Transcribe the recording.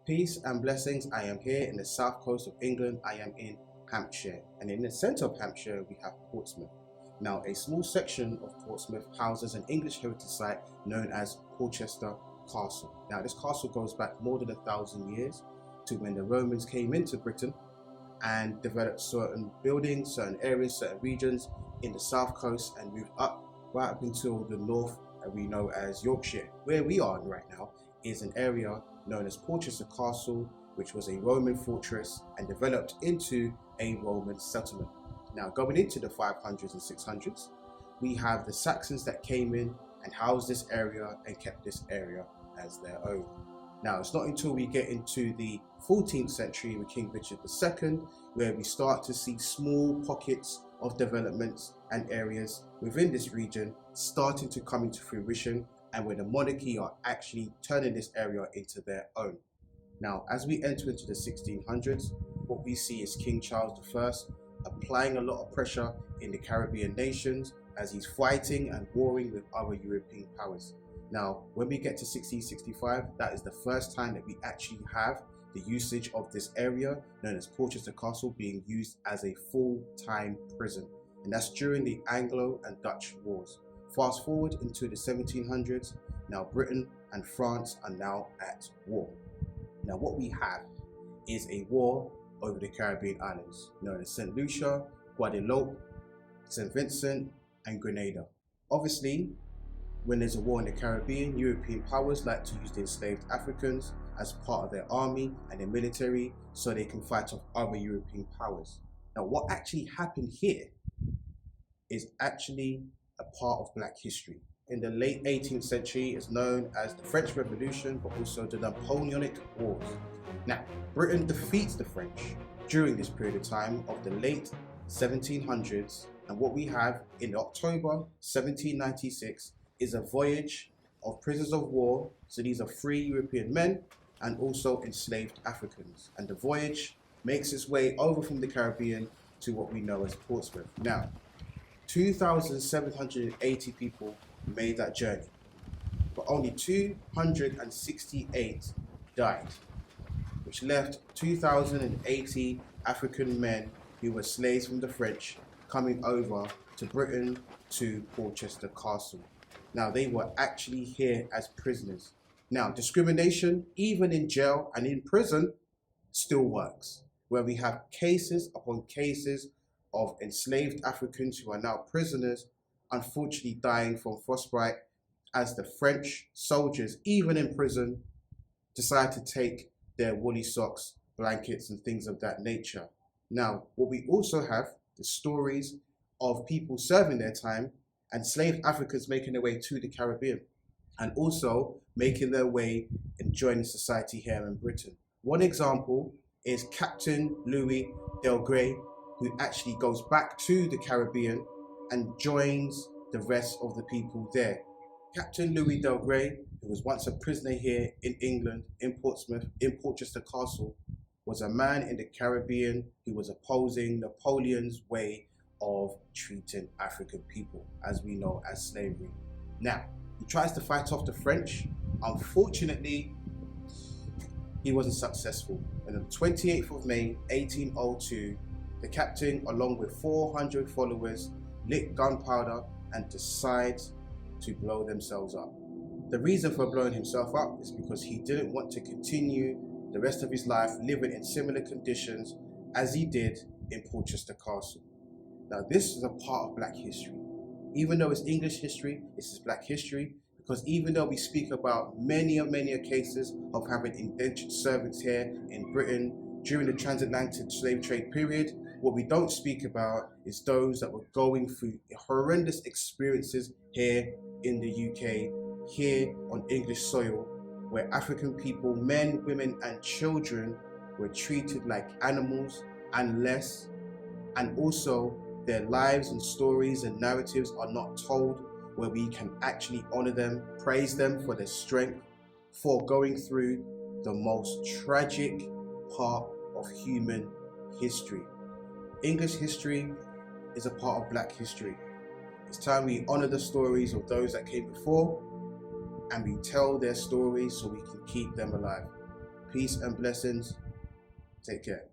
Peace and blessings. I am here in the south coast of England. I am in Hampshire, and in the centre of Hampshire we have Portsmouth. Now, a small section of Portsmouth houses an English heritage site known as Portchester Castle. Now, this castle goes back more than 1,000 years to when the Romans came into Britain and developed certain buildings, certain areas, certain regions in the south coast and moved up right up until the north that we know as Yorkshire. Where we are right now is an area known as Portchester Castle, which was a Roman fortress and developed into a Roman settlement. Now, going into the 500s and 600s, we have the Saxons that came in and housed this area and kept this area as their own. Now, it's not until we get into the 14th century with King Richard II where we start to see small pockets of developments and areas within this region starting to come into fruition, and where the monarchy are actually turning this area into their own. Now, as we enter into the 1600s, what we see is King Charles I applying a lot of pressure in the Caribbean nations as he's fighting and warring with other European powers. Now, when we get to 1665, that is the first time that we actually have the usage of this area known as Portchester Castle being used as a full-time prison. And that's during the Anglo and Dutch Wars. Fast forward into the 1700s, now Britain and France are now at war. Now what we have is a war over the Caribbean islands, known as St. Lucia, Guadeloupe, St. Vincent, and Grenada. Obviously, when there's a war in the Caribbean, European powers like to use the enslaved Africans as part of their army and their military so they can fight off other European powers. Now what actually happened here is actually a part of Black history. In the late 18th century, it's known as the French Revolution, but also the Napoleonic Wars. Now, Britain defeats the French during this period of time of the late 1700s, and what we have in October 1796 is a voyage of prisoners of war. So these are free European men and also enslaved Africans. And the voyage makes its way over from the Caribbean to what we know as Portsmouth. Now, 2,780 people made that journey, but only 268 died, which left 2,080 African men who were slaves from the French coming over to Britain to Portchester Castle. Now, they were actually here as prisoners. Now, discrimination, even in jail and in prison, still works, where we have cases upon cases of enslaved Africans who are now prisoners, unfortunately dying from frostbite as the French soldiers, even in prison, decide to take their woolly socks, blankets, and things of that nature. Now, what we also have the stories of people serving their time and slave Africans making their way to the Caribbean and also making their way and joining society here in Britain. One example is Captain Louis Del Grey, who actually goes back to the Caribbean and joins the rest of the people there. Captain Louis Del Grey, who was once a prisoner here in England, in Portsmouth, in Portchester Castle, was a man in the Caribbean who was opposing Napoleon's way of treating African people, as we know as slavery. Now, he tries to fight off the French. Unfortunately, he wasn't successful. And on the 28th of May, 1802, the captain, along with 400 followers, lit gunpowder and decides to blow themselves up. The reason for blowing himself up is because he didn't want to continue the rest of his life living in similar conditions as he did in Portchester Castle. Now, this is a part of Black history. Even though it's English history, this is Black history, because even though we speak about many cases of having indentured servants here in Britain during the transatlantic slave trade period, what we don't speak about is those that were going through horrendous experiences here in the UK, here on English soil, where African people, men, women, and children were treated like animals and less, and also their lives and stories and narratives are not told, where we can actually honor them, praise them for their strength, for going through the most tragic part of human history. English history is a part of Black history. It's time we honor the stories of those that came before and we tell their stories so we can keep them alive. Peace and blessings. Take care.